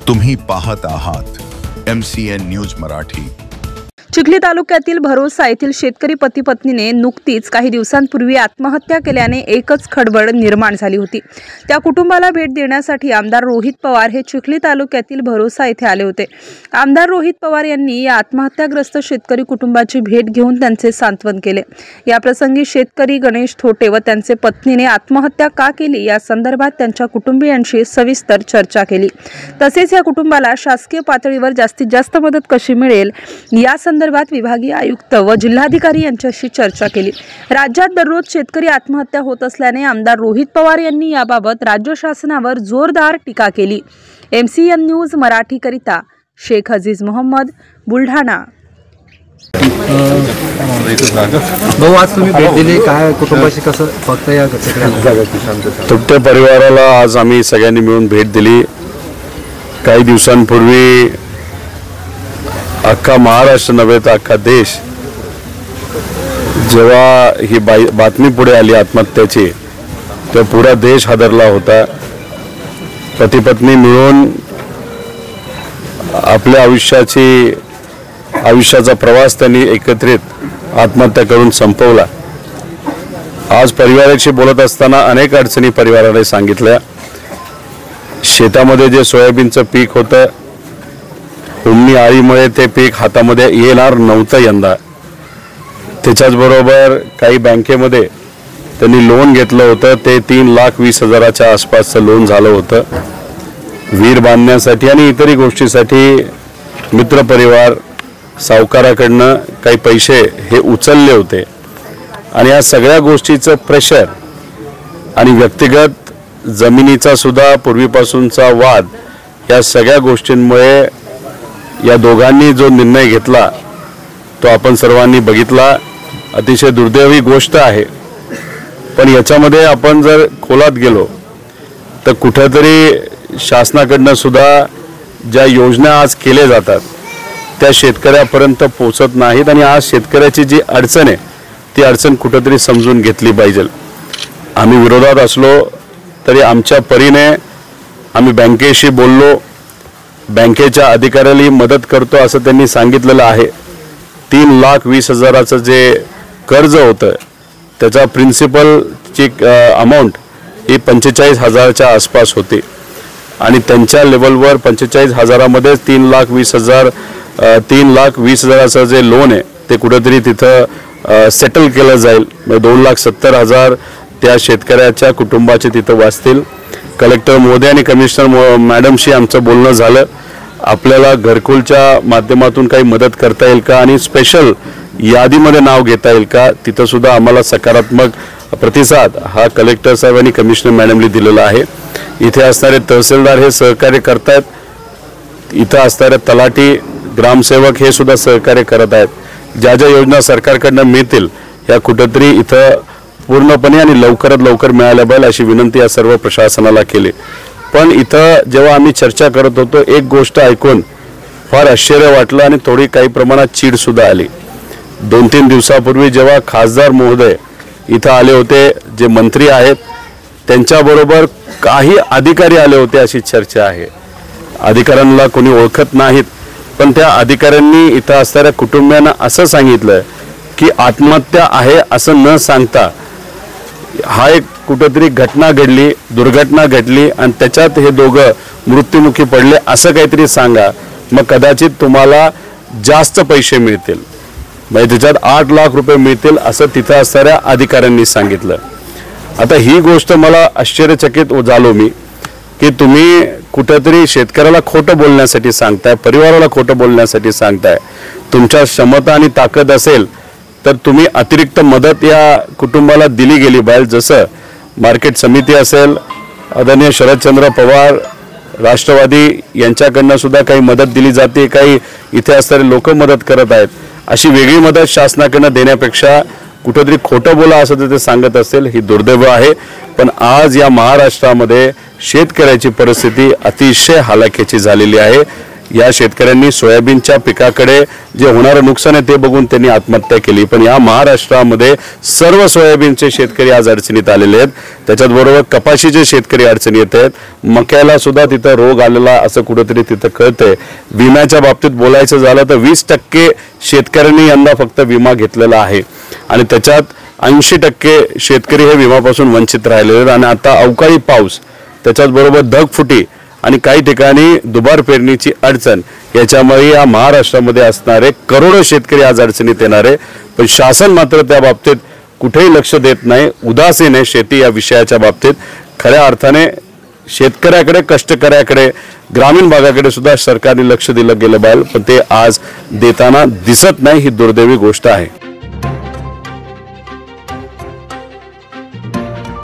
तुम्ही पाहत आहात MCN न्यूज मराठी। चिखली तालुक्यातील भरोसा येथील शेतकरी पती पत्नीने नुकतीच काही दिवसांपूर्वी आत्महत्या केल्याने एकच खळबळ निर्माण झाली होती। त्या कुटुंबाला भेट देण्यासाठी आमदार रोहित पवार हे चिखली तालुक्यातील भरोसा येथे आले होते। आमदार रोहित पवार यांनी या आत्महत्याग्रस्त शेतकरी कुटुंबाची भेट घेऊन त्यांचे सांत्वन केले। या प्रसंगी शेतकरी गणेश थोटे व त्यांचे पत्नीने आत्महत्या का केली या संदर्भात त्यांच्या कुटुंबियांशी सविस्तर चर्चा केली। तसेच या कुटुंबाला शासकीय पातळीवर जास्तीत जास्त मदत कशी मिळेल या संदर्भात विभागीय आयुक्त व जिल्हाधिकारी यांच्याशी चर्चा केली। राज्यात दररोज शेतकरी आत्महत्या होत असल्याने आमदार रोहित पवार यांनी याबाबत राज्य शासनावर जोरदार टीका केली। MCN न्यूज मराठी करिता शेख अजीज मोहम्मद, बुलढाणा। भाऊ, आज तुम्ही भेट दिली, काय कुटुंबाशी कसं फक्त या तुटत्या परिवाराला आज आम्ही सगळ्यांनी मिळून भेट दिली। काही दिवसांपूर्वी अख्खा महाराष्ट्र नव्हे तर अख्खा देश जेव्हा ही बातमी पुढे आली आत्महत्येची तेव्हा पुरा देश हादरला होता। पती पत्नी मिळून आपल्या आयुष्याचा प्रवास त्यांनी एकत्रित आत्महत्या करून संपवला। आज परिवाराशी बोलत असताना अनेक अडचणी परिवाराने सांगितल्या। शेतामध्ये जे सोयाबीनचं पीक होतं, उन्नी आळीमुळे ते पीक हातामध्ये येणार नव्हतं यंदा। त्याच्याचबरोबर काही बँकेमध्ये त्यांनी लोन घेतलं होतं, ते 3,20,000च्या आसपासचं लोन झालं होतं। विहीर बांधण्यासाठी आणि इतरही गोष्टीसाठी मित्रपरिवार सावकाराकडनं काही पैसे हे उचलले होते आणि या सगळ्या गोष्टीचं प्रेशर आणि व्यक्तिगत जमिनीचा सुद्धा पूर्वीपासूनचा वाद या सगळ्या गोष्टींमुळे या दोघांनी जो निर्णय घेतला तो आपण सर्वांनी बघितला। अतिशय दुर्दैवी गोष्ट आहे, पण याच्यामध्ये आपण जर खोलात गेलो तर कुठेतरी शासनाकडनं सुद्धा ज्या योजना आज केल्या जातात त्या शेतकऱ्यापर्यंत पोहोचत नाहीत आणि आज शेतकऱ्याची जी अडचण आहे ती अडचण कुठेतरी समजून घेतली पाहिजे। आम्ही विरोधात असलो तरी आमच्या परीने आम्ही बँकेशी बोललो, बँकेच्या अधिकाऱ्याला मदत करतो असं त्यांनी सांगितलेलं आहे। 3,20,000चं जे कर्ज होतं त्याचा प्रिन्सिपलची अमाऊंट ही 45,000च्या आसपास होती आणि त्यांच्या लेवलवर 45,000मध्ये 3,20,000चं जे लोन आहे ते कुठेतरी तिथं सेटल केलं जाईल। 2,70,000 त्या शेतकऱ्याच्या कुटुंबाचे तिथं वाचतील। कलेक्टर महोदय आणि कमिशनर मॅडमशी आमचं बोलणं झालं। आपल्याला घरकुलच्या माध्यमातून काही मदत करता येईल का आणि स्पेशल यादीमध्ये नाव घेता येईल का, तिथं सुद्धा आम्हाला सकारात्मक प्रतिसाद हा कलेक्टर साहेब आणि कमिशनर मॅडमनी दिलेला आहे। इथे असणारे तहसीलदार हे सहकार्य करतायत, इथं असणारे तलाठी ग्रामसेवक हे सुद्धा सहकार्य करत आहेत। ज्या ज्या योजना सरकारकडनं मिळतील या कुठेतरी इथं पूर्णपणे आणि लवकरात लवकर मिळाल्या पाहिजे अशी विनंती या सर्व प्रशासनाला केली। पण इथं जेव्हा आम्ही चर्चा करत होतो एक गोष्ट ऐकून फार आश्चर्य वाटलं आणि थोडी काही प्रमाणात चीड सुद्धा आली। 2-3 दिवसापूर्वी जेव्हा खासदार महोदय इथं आले होते, जे मंत्री आहेत त्यांच्याबरोबर काही अधिकारी आले होते अशी चर्चा आहे। अधिकाऱ्यांना कोणी ओळखत नाहीत, पण त्या अधिकाऱ्यांनी इथं असणाऱ्या कुटुंबियांना असं सांगितलं की आत्महत्या आहे असं न सांगता हा एक कुठेतरी घटना घडली, दुर्घटना घडली आणि त्याच्यात हे दोघं मृत्युमुखी पडले असं काहीतरी सांगा, मग कदाचित तुम्हाला जास्त पैसे मिळतील, म्हणजे त्याच्यात 8 लाख रुपये मिळतील असं तिथं असणाऱ्या अधिकाऱ्यांनी सांगितलं। आता ही गोष्ट मला आश्चर्यचकित झालो मी की तुम्ही कुठेतरी शेतकऱ्याला खोटं बोलण्यासाठी सांगताय, परिवाराला खोटं बोलण्यासाठी सांगताय। तुमच्या क्षमता आणि ताकद असेल तर तुम्ही अतिरिक्त मदत या कुटुंबाला दिली गेली पाहिजे। जसं मार्केट समिती असेल, आदरणीय शरदचंद्र पवार राष्ट्रवादी यांच्याकडनं सुद्धा काही मदत दिली जाते, काही इथे असणारे लोक मदत करत आहेत। अशी वेगळी मदत शासनाकडनं देण्यापेक्षा कुठेतरी खोटं बोला असं ते सांगत असेल ही दुर्दैव आहे। पण आज या महाराष्ट्रामध्ये शेतकऱ्याची परिस्थिती अतिशय हालाकीची झालेली आहे। या शेतकऱ्यांनी सोयाबीनच्या पिकाकडे जे होणारं नुकसान आहे ते बघून त्यांनी आत्महत्या केली। पण या महाराष्ट्रामध्ये सर्व सोयाबीनचे शेतकरी आज अडचणीत आलेले आहेत, त्याच्याबरोबर कपाशीचे शेतकरी अडचणीत आहेत, मक्याला सुद्धा तिथं रोग आलेला असं कुठेतरी तिथं कळतंय। विम्याच्या बाबतीत बोलायचं झालं तर 20% शेतकऱ्यांनी यंदा फक्त विमा घेतलेला आहे आणि त्याच्यात 80% शेतकरी हे विम्यापासून वंचित राहिलेले आहेत। आणि आता अवकाळी पाऊस, त्याच्याच बरोबर ढगफुटी आणि काही ठिकाणी दुबार पेरणीची अडचण, याच्यामुळे या महाराष्ट्रामध्ये असणारे करोडो शेतकरी आज अडचणीत येणार आहे। पण शासन मात्र त्या बाबतीत कुठेही लक्ष देत नाही, उदासीन आहे शेती या विषयाच्या बाबतीत। खऱ्या अर्थाने शेतकऱ्याकडे, कष्टकऱ्याकडे, ग्रामीण भागाकडे सुद्धा सरकारने लक्ष दिलं गेलं पाहिजे, पण ते आज देताना दिसत नाही, ही दुर्दैवी गोष्ट आहे।